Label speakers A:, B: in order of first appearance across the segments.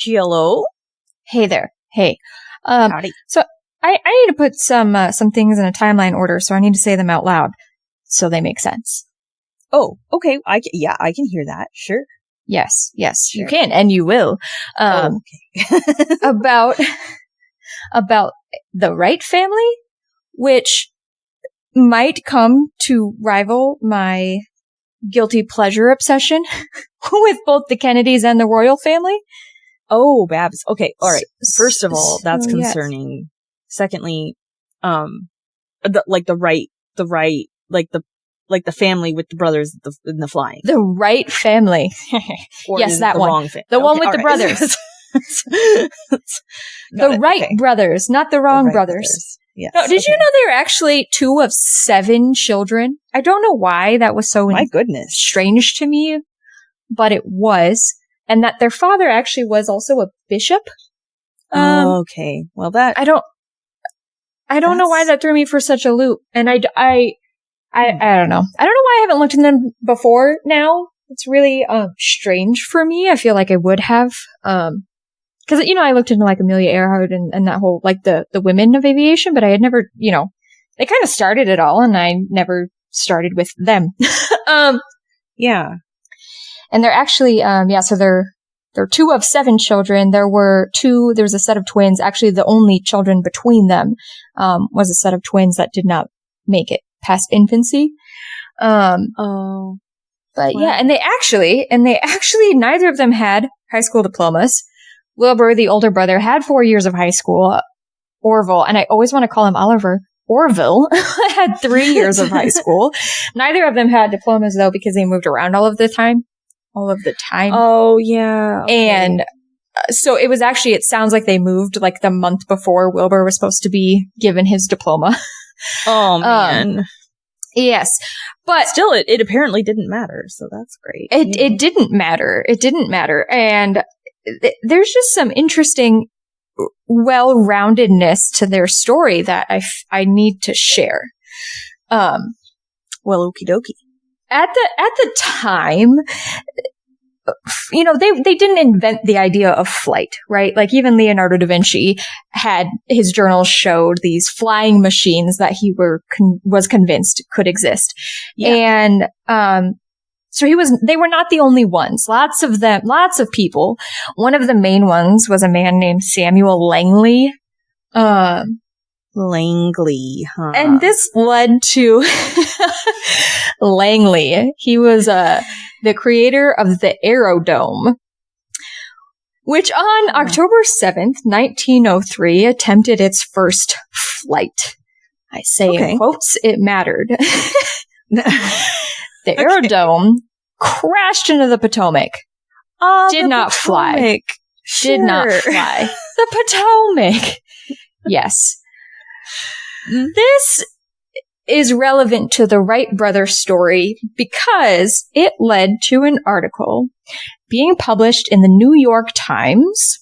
A: Hello.
B: Hey there. Hey.
A: Howdy.
B: So I need to put some things in a timeline order, so I need to say them out loud so they make sense.
A: Oh, okay. I can hear that. Sure.
B: Yes,
A: Sure.
B: you can, and you will.
A: Okay.
B: about the Wright family, which might come to rival my guilty pleasure obsession with both the Kennedys and the royal family.
A: Oh, Babs. Okay. All right. First of all, that's concerning.
B: Yes.
A: Secondly, the family with the brothers in the flying.
B: The Wright family.
A: Or
B: yes, that
A: the
B: one.
A: Wrong
B: the one with the brothers. The Wright brothers, not the wrong brothers.
A: Yes.
B: No, did you know they were actually 2 of 7 children? I don't know why that was so
A: My goodness.
B: strange to me, but it was. And that their father actually was also a bishop.
A: Okay. Well, that...
B: I don't know why that threw me for such a loop. And I don't know. I don't know why I haven't looked in them before now. It's really strange for me. I feel like I would have. Because, I looked into like Amelia Earhart and that whole, like the women of aviation, but I had never, they kind of started it all and I never started with them.
A: Yeah.
B: And they're actually, so they're 2 of 7 children. There was a set of twins. Actually, the only children between them, was a set of twins that did not make it past infancy. But
A: wow.
B: yeah, and they actually, neither of them had high school diplomas. Wilbur, the older brother, had 4 years of high school. Orville, and I always want to call him Oliver, Orville, had 3 years of high school. Neither of them had diplomas, though, because they moved around all of the time.
A: Oh, yeah. Okay.
B: And so it sounds like they moved like the month before Wilbur was supposed to be given his diploma.
A: Oh, man.
B: Yes. But
A: still, it apparently didn't matter, so that's great.
B: It didn't matter. It didn't matter. And there's just some interesting well-roundedness to their story that I need to share.
A: Well, okie dokie.
B: At the time, they didn't invent the idea of flight, right? Like even Leonardo da Vinci had his journals showed these flying machines that he was convinced could exist. Yeah. And, so they were not the only ones. Lots of people. One of the main ones was a man named Samuel Langley.
A: Langley, huh?
B: And this led to Langley. He was the creator of the Aerodrome, which on October 7th, 1903, attempted its first flight. I say in quotes, it mattered. The Aerodrome crashed into the Potomac. Did not fly.
A: Sure.
B: Did not fly. The Potomac. Yes. This is relevant to the Wright brothers story because it led to an article being published in the New York Times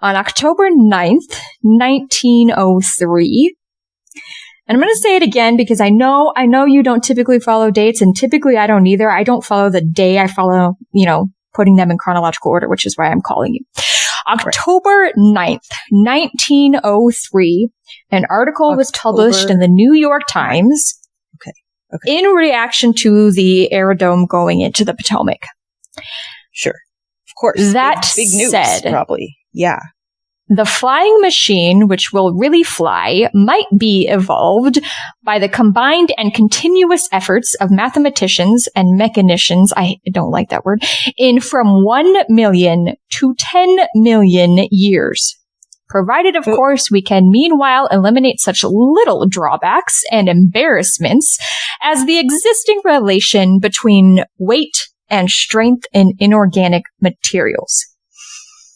B: on October 9th, 1903. And I'm going to say it again because I know you don't typically follow dates, and typically I don't either. I don't follow the day. I follow, putting them in chronological order, which is why I'm calling you. October 9th, 1903, an article was published in the New York Times in reaction to the Aerodrome going into the Potomac.
A: Sure. Of course.
B: That
A: big news,
B: said,
A: probably. Yeah.
B: The flying machine, which will really fly, might be evolved by the combined and continuous efforts of mathematicians and mechanicians, I don't like that word, in from 1 million to 10 million years. Provided, of course, we can meanwhile eliminate such little drawbacks and embarrassments as the existing relation between weight and strength in inorganic materials.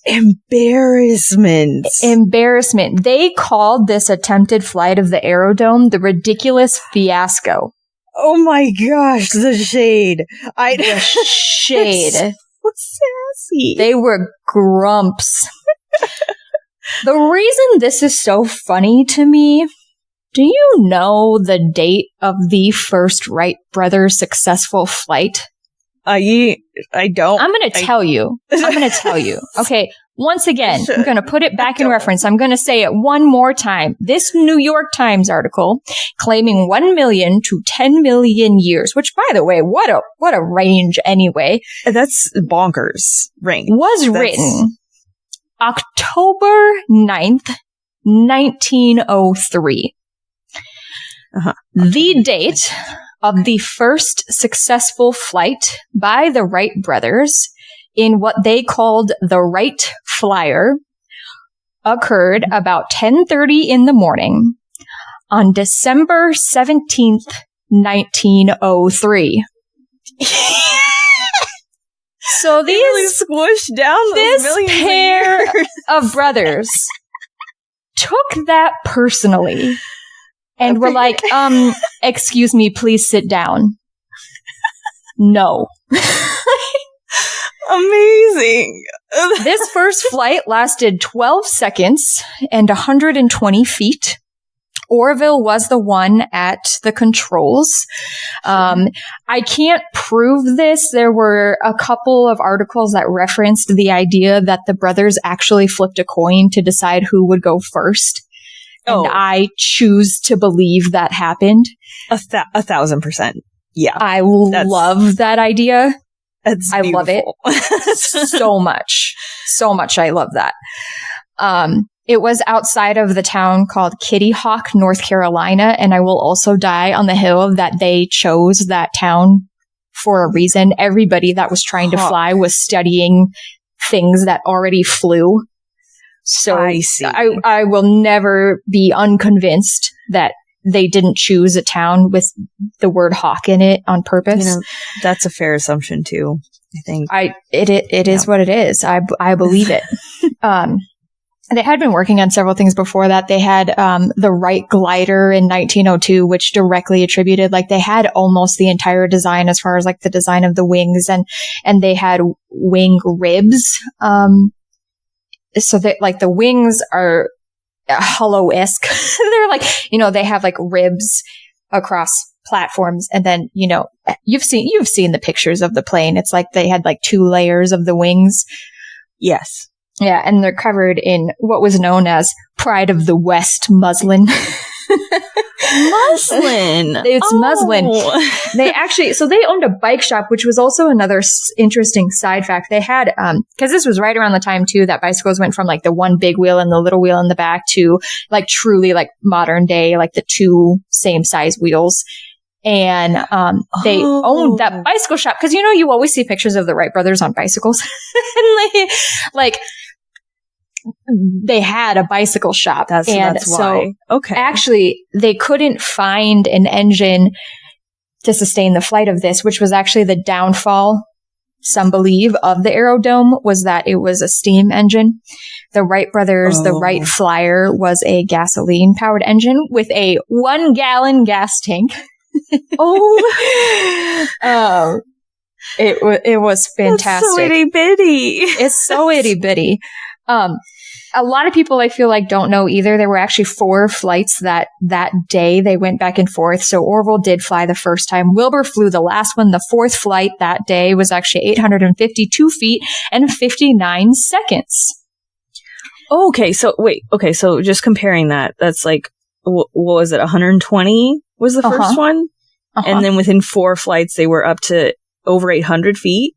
A: Embarrassment.
B: They called this attempted flight of the Aerodrome the ridiculous fiasco.
A: Oh my gosh, the shade.
B: The shade.
A: So sassy.
B: They were grumps. The reason this is so funny to me, do you know the date of the first Wright brothers' successful flight?
A: I don't.
B: I'm going to tell you. Okay, Once again, I'm going to put it back in reference. I'm going to say it one more time. This New York Times article claiming 1 million to 10 million years, which, by the way, what a range anyway.
A: That's bonkers range.
B: Was written October 9th, 1903. The date of the first successful flight by the Wright brothers in what they called the Wright Flyer occurred about 10:30 in the morning on December 17th, 1903. So these
A: really squished down
B: this pair of brothers took that personally and were like, excuse me, please sit down. No.
A: Amazing.
B: This first flight lasted 12 seconds and 120 feet. Orville was the one at the controls. I can't prove this. There were a couple of articles that referenced the idea that the brothers actually flipped a coin to decide who would go first. And I choose to believe that happened.
A: 1,000%. Yeah.
B: I love that idea.
A: I
B: love it so much. So much. I love that. It was outside of the town called Kitty Hawk, North Carolina. And I will also die on the hill that they chose that town for a reason. Everybody that was trying to fly was studying things that already flew. So
A: I see.
B: I will never be unconvinced that they didn't choose a town with the word hawk in it on purpose.
A: You know, that's a fair assumption too, I think.
B: It is what it is. I believe it. They had been working on several things before that. They had the Wright glider in 1902, which directly attributed, like, they had almost the entire design as far as like the design of the wings, and they had wing ribs. So that, like, the wings are hollow-esque. They're like, you know, they have like ribs across platforms, and then, you know, you've seen the pictures of the plane. It's like they had like 2 layers of the wings.
A: Yes.
B: Yeah, and they're covered in what was known as Pride of the West muslin.
A: Muslin.
B: It's muslin. They actually, so they owned a bike shop, which was also another interesting side fact. They had, because this was right around the time too that bicycles went from like the one big wheel and the little wheel in the back to like truly like modern day, like the 2 same size wheels. And they owned that bicycle shop, because, you know, you always see pictures of the Wright brothers on bicycles. And they had a bicycle shop. That's why. So okay. Actually, they couldn't find an engine to sustain the flight of this, which was actually the downfall, some believe, of the Aerodrome, was that it was a steam engine. The Wright brothers, the Wright Flyer, was a gasoline-powered engine with a 1-gallon gas tank. It was fantastic.
A: That's so itty-bitty.
B: It's so itty-bitty. A lot of people, I feel like, don't know either. There were actually 4 flights that day. They went back and forth. So Orville did fly the first time. Wilbur flew the last one. The 4th flight that day was actually 852 feet and 59 seconds.
A: Okay. So wait. Okay. So just comparing that, that's like, what was it? 120 was the first one? And then within 4 flights, they were up to over 800 feet.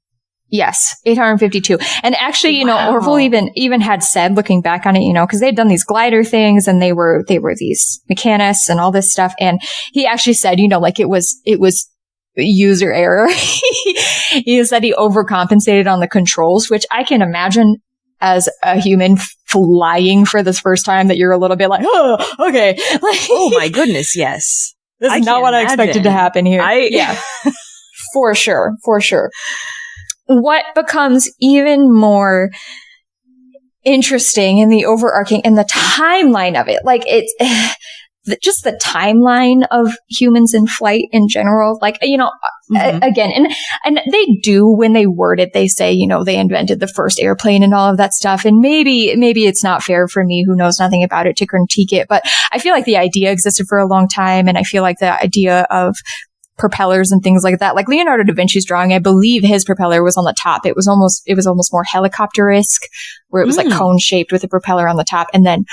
B: Yes, 852. And actually, you know, Orville even had said, looking back on it, you know, because they had done these glider things and they were these mechanists and all this stuff. And he actually said, you know, like it was user error. He said he overcompensated on the controls, which I can imagine as a human flying for this first time, that you're a little bit like, oh, okay. Like,
A: oh my goodness, yes.
B: This is not what I expected to happen here. Yeah, for sure. What becomes even more interesting in the overarching and the timeline of it, like it's just the timeline of humans in flight in general, like, you know, again, and they do, when they word it, they say, you know, they invented the first airplane and all of that stuff. And maybe it's not fair for me, who knows nothing about it, to critique it, but I feel like the idea existed for a long time. And I feel like the idea of propellers and things like that. Like Leonardo da Vinci's drawing, I believe his propeller was on the top. It was almost more helicopter-esque, where it was like cone shaped with a propeller on the top. And then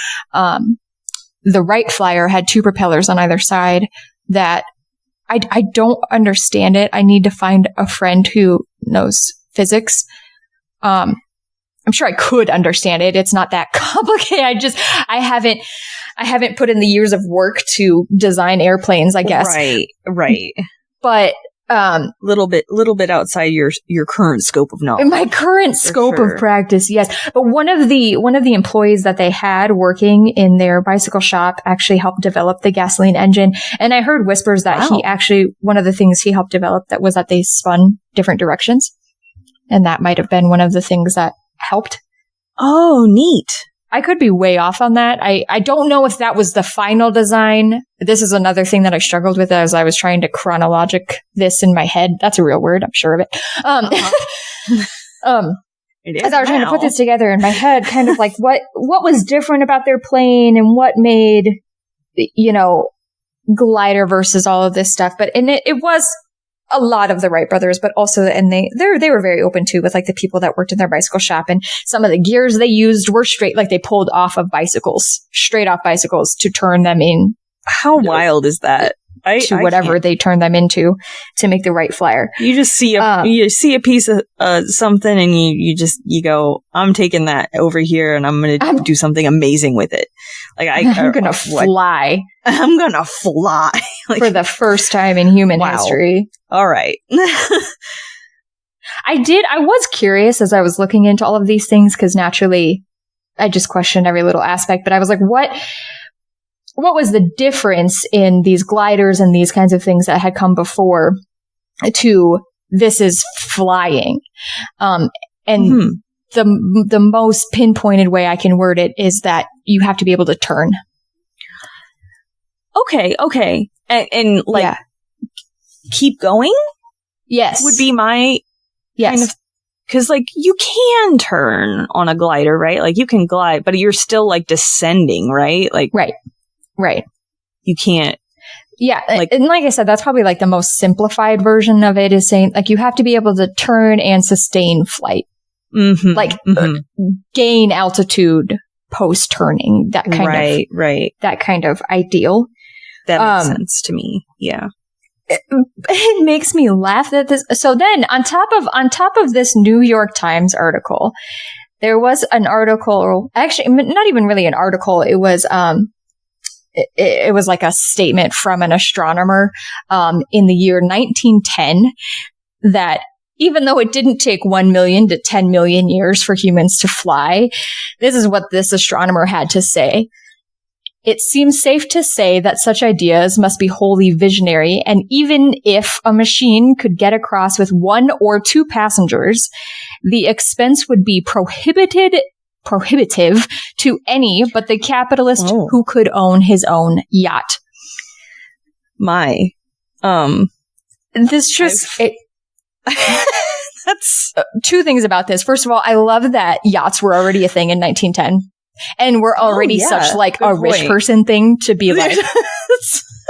B: the Wright flyer had 2 propellers on either side that I don't understand it. I need to find a friend who knows physics. I'm sure I could understand it. It's not that complicated. I haven't put in the years of work to design airplanes, I guess.
A: Right.
B: But
A: little bit outside your current scope of knowledge.
B: My current scope of practice, yes. But one of the employees that they had working in their bicycle shop actually helped develop the gasoline engine. And I heard whispers that he actually, one of the things he helped develop that was that they spun different directions. And that might have been one of the things that helped.
A: Oh, neat.
B: I could be way off on that. I don't know if that was the final design. This is another thing that I struggled with as I was trying to chronologic this in my head. That's a real word. I'm sure of it. As I was trying to put this together in my head, kind of like what was different about their plane and what made, glider versus all of this stuff. But it was a lot of the Wright brothers, but also, and they were very open to with like the people that worked in their bicycle shop, and some of the gears they used were straight, like they pulled off of straight off bicycles to turn them in.
A: How wild is that?
B: To whatever they turned them into to make the Wright flyer. You just see
A: a piece of something and you go, I'm taking that over here and I'm going to do something amazing with it. Like
B: I'm going to fly.
A: I'm going to fly.
B: For the first time in human history.
A: All right.
B: I was curious as I was looking into all of these things, because naturally I just questioned every little aspect, but I was like, what was the difference in these gliders and these kinds of things that had come before to this is flying? The most pinpointed way I can word it is that you have to be able to turn.
A: Okay. And keep going?
B: Yes.
A: Would be my kind of, because like you can turn on a glider, right? Like you can glide, but you're still like descending, right? Like
B: Right.
A: You can't.
B: Yeah. And like I said, that's probably like the most simplified version of it, is saying like you have to be able to turn and sustain flight. Gain altitude post turning, that kind of that kind of ideal.
A: That makes sense to me. Yeah.
B: It makes me laugh that this. So then on top of this New York Times article, there was an article, actually not even really an article. It was, it was like a statement from an astronomer, in the year 1910 that even though it didn't take 1 million to 10 million years for humans to fly, this is what this astronomer had to say. It seems safe to say that such ideas must be wholly visionary, and even if a machine could get across with 1 or 2 passengers, the expense would be prohibitive to any but the capitalist who could own his own yacht. That's 2 things about this. First of all, I love that yachts were already a thing in 1910. And we're already such like a rich person thing to be like,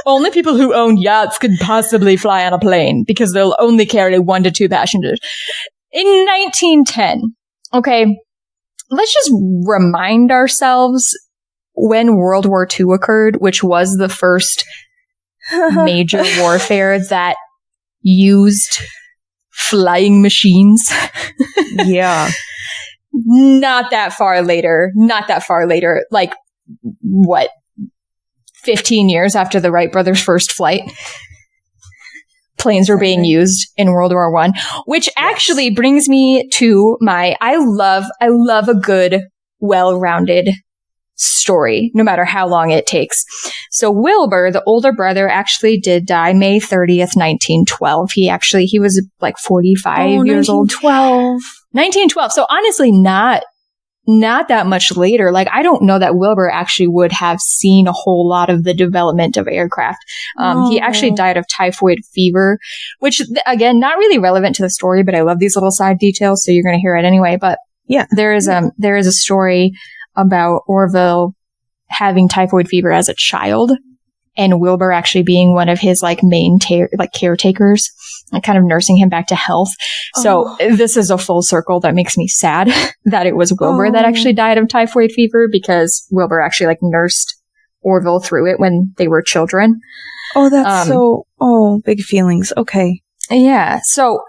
B: only people who own yachts could possibly fly on a plane because they'll only carry 1 to 2 passengers. In 1910, okay, let's just remind ourselves when World War II occurred, which was the first major warfare that used flying machines.
A: Yeah.
B: Not that far later, like, 15 years after the Wright brothers' first flight, planes were being used in World War I, which actually brings me to I love a good, well-rounded story, no matter how long it takes. So Wilbur, the older brother, actually did die May 30th, 1912. He was like 45 years old. 1912. So honestly, not that much later. Like, I don't know that Wilbur actually would have seen a whole lot of the development of aircraft. He actually died of typhoid fever, which again, not really relevant to the story, but I love these little side details, so you're going to hear it anyway. But yeah, there is a story about Orville having typhoid fever as a child. and Wilbur actually being one of his like main caretakers and kind of nursing him back to health. So this is a full circle that makes me sad that it was Wilbur that actually died of typhoid fever, because Wilbur actually like nursed Orville through it when they were children.
A: Oh, that's big feelings. Okay.
B: Yeah. So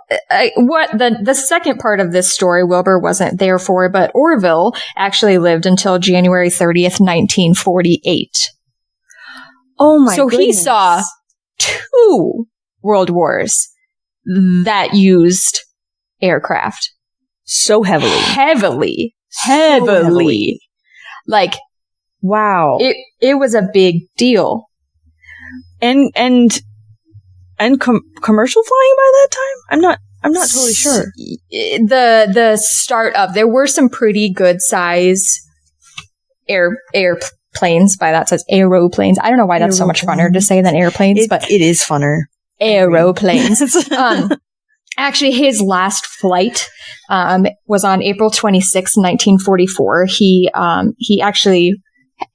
B: what the second part of this story, Wilbur wasn't there for, but Orville actually lived until January 30th, 1948.
A: Oh my
B: So
A: goodness.
B: he saw 2 world wars that used aircraft.
A: So heavily.
B: Heavily. Like,
A: wow.
B: It was a big deal.
A: And commercial flying by that time? I'm not totally sure.
B: The start of, there were some pretty good size airplanes by that size, aeroplanes. I don't know why that's so much funner to say than airplanes, but
A: it is funner.
B: Aeroplanes. Actually, his last flight was on April 26, 1944. He actually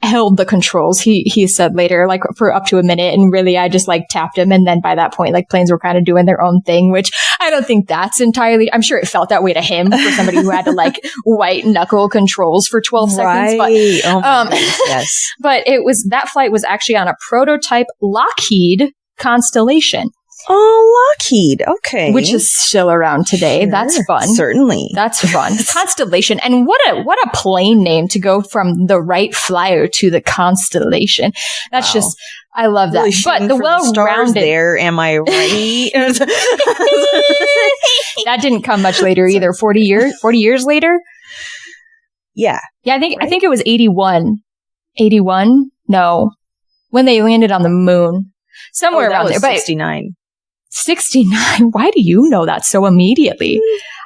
B: held the controls. He said later, like, for up to a minute, and really I just like tapped him, and then by that point, like, planes were kind of doing their own thing, which I don't think that's entirely, I'm sure it felt that way to him for somebody who had to like white knuckle controls for 12 seconds. But,
A: yes.
B: But that flight was actually on a prototype Lockheed Constellation.
A: Oh, Lockheed. Okay.
B: Which is still around today. Sure. That's fun.
A: Certainly.
B: That's fun. Constellation. And what a plane name to go from the Wright Flyer to the Constellation. That's just, I love that.
A: Really,
B: but the well-rounded
A: there, am I right?
B: That didn't come much later either. 40 years later?
A: Yeah.
B: Yeah, I think it was 81. 81? No. When they landed on the moon. Somewhere around there.
A: 69.
B: 69? Why do you know that so immediately?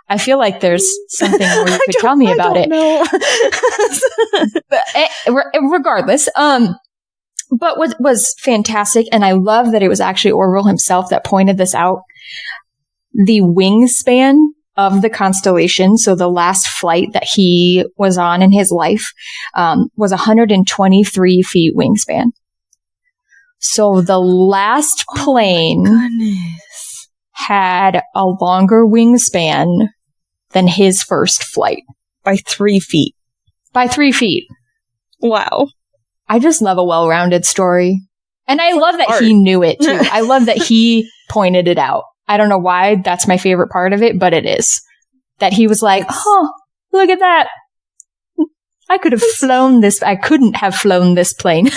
B: I feel like there's something more you could tell me about it. But regardless, but what was fantastic, and I love that it was actually Orville himself that pointed this out, the wingspan of the Constellation, so the last flight that he was on in his life, was 123 feet wingspan. So the last plane had a longer wingspan than his first flight.
A: By 3 feet.
B: By 3 feet.
A: Wow.
B: I just love a well-rounded story. And I love that he knew it, too. I love that he pointed it out. I don't know why that's my favorite part of it, but it is. That he was like, look at that. I could have flown this. I couldn't have flown this plane.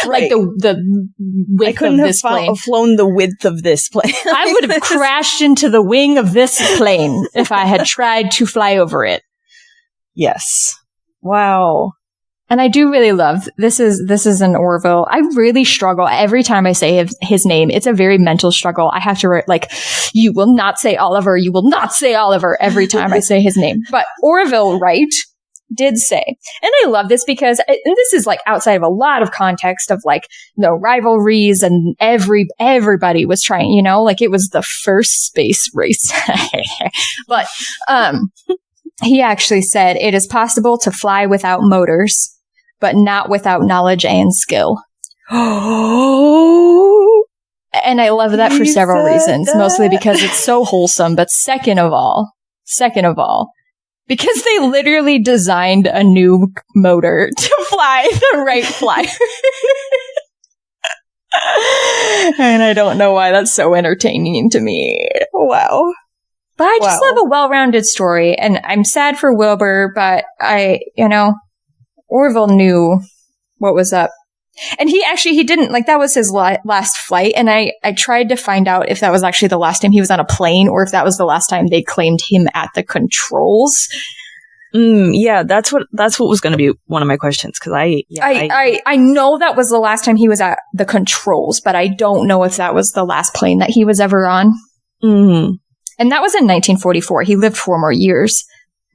B: Like the width of this plane. I couldn't have
A: flown the width of this plane.
B: I would have crashed into the wing of this plane if I had tried to fly over it.
A: Yes. Wow.
B: And I do really love, this is an Orville. I really struggle every time I say his name. It's a very mental struggle. I have to write like, you will not say Oliver. You will not say Oliver every time I say his name. But Orville Wright did say, and I love this because this is like outside of a lot of context of like the rivalries, and everybody was trying, like it was the first space race. But he actually said it is possible to fly without motors, but not without knowledge and skill.
A: Oh,
B: and I love that for several reasons, mostly because it's so wholesome, but second of all, because they literally designed a new motor to fly the Wright Flyer. And I don't know why that's so entertaining to me.
A: Wow.
B: But I just love a well-rounded story, and I'm sad for Wilbur, but Orville knew what was up. And he didn't, like, that was his last flight, and I tried to find out if that was actually the last time he was on a plane, or if that was the last time they claimed him at the controls.
A: Yeah, that's what was going to be one of my questions, because
B: I know that was the last time he was at the controls, but I don't know if that was the last plane that he was ever on.
A: Mm-hmm.
B: And that was in 1944. He lived 4 more years.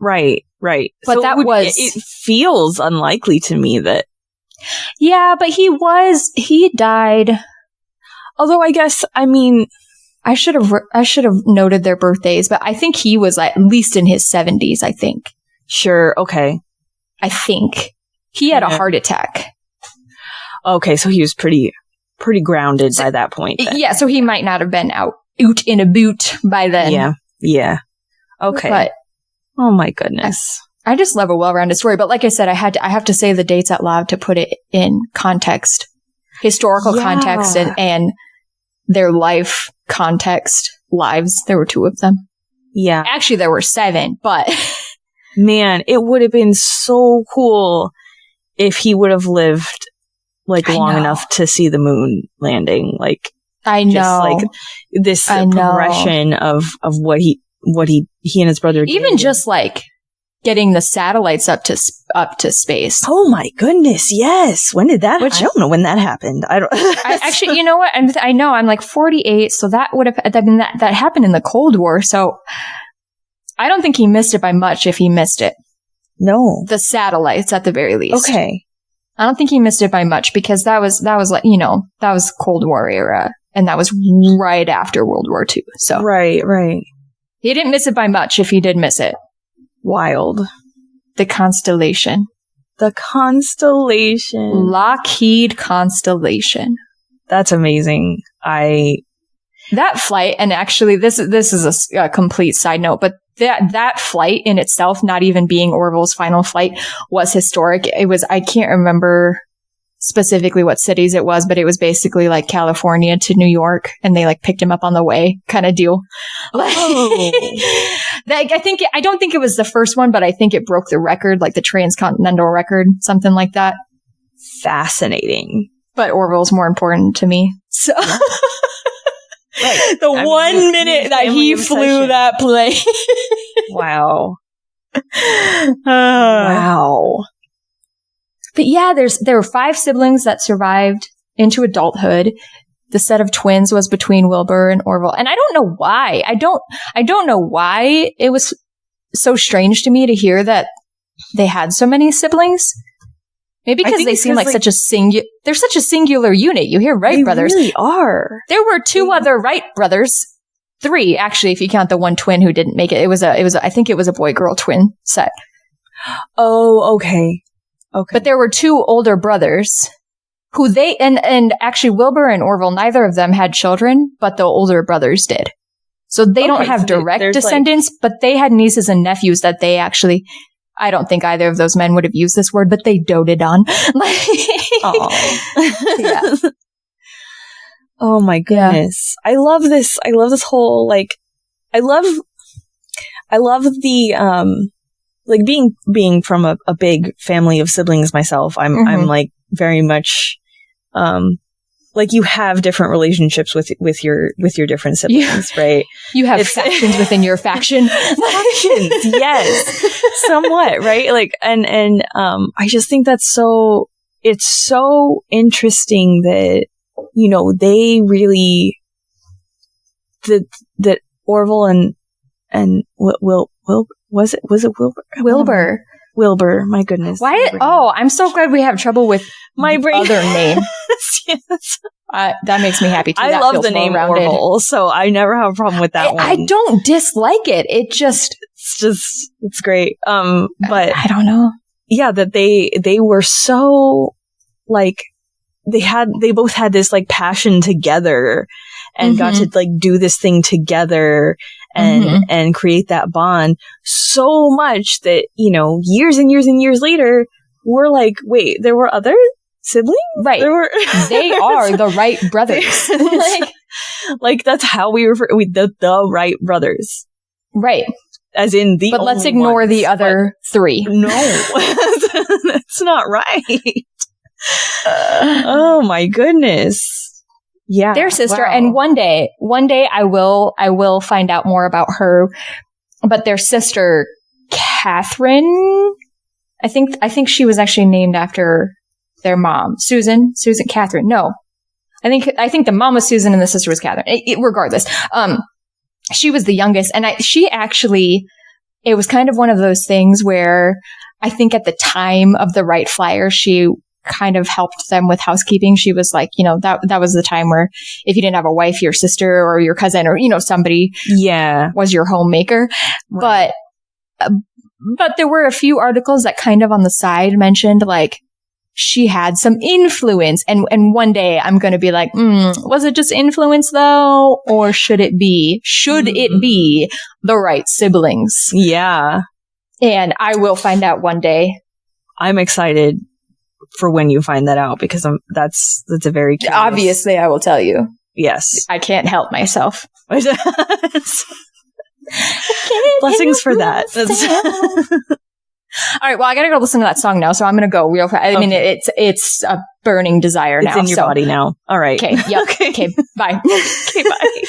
A: Right.
B: But so
A: it feels unlikely to me that.
B: Yeah, but he died.
A: Although I guess,
B: I should have noted their birthdays, but I think he was at least in his 70s, I think.
A: Sure, okay.
B: I think. He had a heart attack.
A: Okay, so he was pretty pretty grounded by that point. Then.
B: Yeah, so he might not have been out in a boot by then.
A: Yeah. Okay.
B: But
A: oh my goodness.
B: I just love a well-rounded story. But like I said, I have to say the dates out loud to put it in context, historical context, and their life context lives. There were 2 of them.
A: Yeah.
B: Actually, there were 7, but
A: man, it would have been so cool if he would have lived long enough to see the moon landing. Like,
B: I know,
A: just like this progression of what he and his brother did.
B: Even just like getting the satellites up to space.
A: Oh my goodness, yes. When did that? I don't know when that happened. I don't.
B: Actually, you know what? I know I'm like 48, so that would have. I mean, that happened in the Cold War, so I don't think he missed it by much. If he missed it,
A: no,
B: the satellites at the very least.
A: Okay,
B: I don't think he missed it by much because that was like that was Cold War era, and that was right after World War II. So
A: right.
B: He didn't miss it by much if he did miss it.
A: Wild.
B: The Constellation. Lockheed Constellation.
A: That's amazing.
B: That flight, and actually this is a complete side note, but that flight in itself, not even being Orville's final flight, was historic. It was, I can't remember specifically what cities it was, but it was basically like California to New York, and they like picked him up on the way kind of deal. I don't think it was the first one, but I think it broke the record, like the transcontinental record, something like that.
A: Fascinating.
B: But Orville's more important to me. So
A: right.
B: The 1 minute that he flew that plane.
A: Wow. Wow.
B: But yeah, there were 5 siblings that survived into adulthood. The set of twins was between Wilbur and Orville. And I don't know why. I don't know why it was so strange to me to hear that they had so many siblings. Maybe because they seem like such a they're such a singular unit. You hear Wright brothers.
A: They really are.
B: There were 2 other Wright brothers. 3, actually, if you count the one twin who didn't make it. I think it was a boy-girl twin set.
A: Oh, okay. Okay.
B: But there were 2 older brothers who and actually Wilbur and Orville, neither of them had children, but the older brothers did. So they don't have direct descendants, but they had nieces and nephews that they actually, I don't think either of those men would have used this word, but they doted on.
A: Yeah. Oh my goodness. Yeah. I love this whole, like, I love the, like being from a big family of siblings myself, I'm like very much, like you have different relationships with your different siblings, right?
B: You have factions within your faction.
A: Factions, yes, somewhat, right? Like, and I just think it's so interesting that, they really, that Orville and was it Wilbur? Wilbur, my goodness.
B: Why? Oh, I'm so glad we have trouble with
A: my brain.
B: Other name.
A: Yes.
B: That makes me happy too.
A: I love the name Orville, so I never have a problem with that one.
B: I don't dislike it.
A: It's great. But
B: I don't know.
A: Yeah, that they were so, like, they both had this like passion together and got to like do this thing together and create that bond so much that, years and years and years later, we're like, wait, there were other siblings?
B: Right. They are the Wright brothers.
A: like that's how we refer the Wright brothers.
B: Right.
A: As in the
B: But let's ignore ones, the other 3.
A: No. That's not right. Oh my goodness. Yeah.
B: Their sister. Wow. And one day I will find out more about her. But their sister, Catherine, I think she was actually named after their mom. Susan, Catherine. No. I think the mom was Susan and the sister was Catherine. Regardless. She was the youngest. And it was kind of one of those things where I think at the time of the Wright Flyer, she kind of helped them with housekeeping. She was like, that was the time where if you didn't have a wife, your sister or your cousin or, somebody was your homemaker. Right. But there were a few articles that kind of on the side mentioned like she had some influence. And one day I'm going to be like, was it just influence though? Or should it be the Wright siblings?
A: Yeah.
B: And I will find out one day.
A: I'm excited for when you find that out because that's a very curious.
B: Obviously I will tell you.
A: Yes.
B: I can't help myself.
A: Blessings for that.
B: All right. Well, I gotta go listen to that song now, so I'm gonna go real fast. I mean, it's a burning desire now.
A: It's in your body now. All right.
B: Okay. Yep. Okay. Bye.
A: Okay. Bye.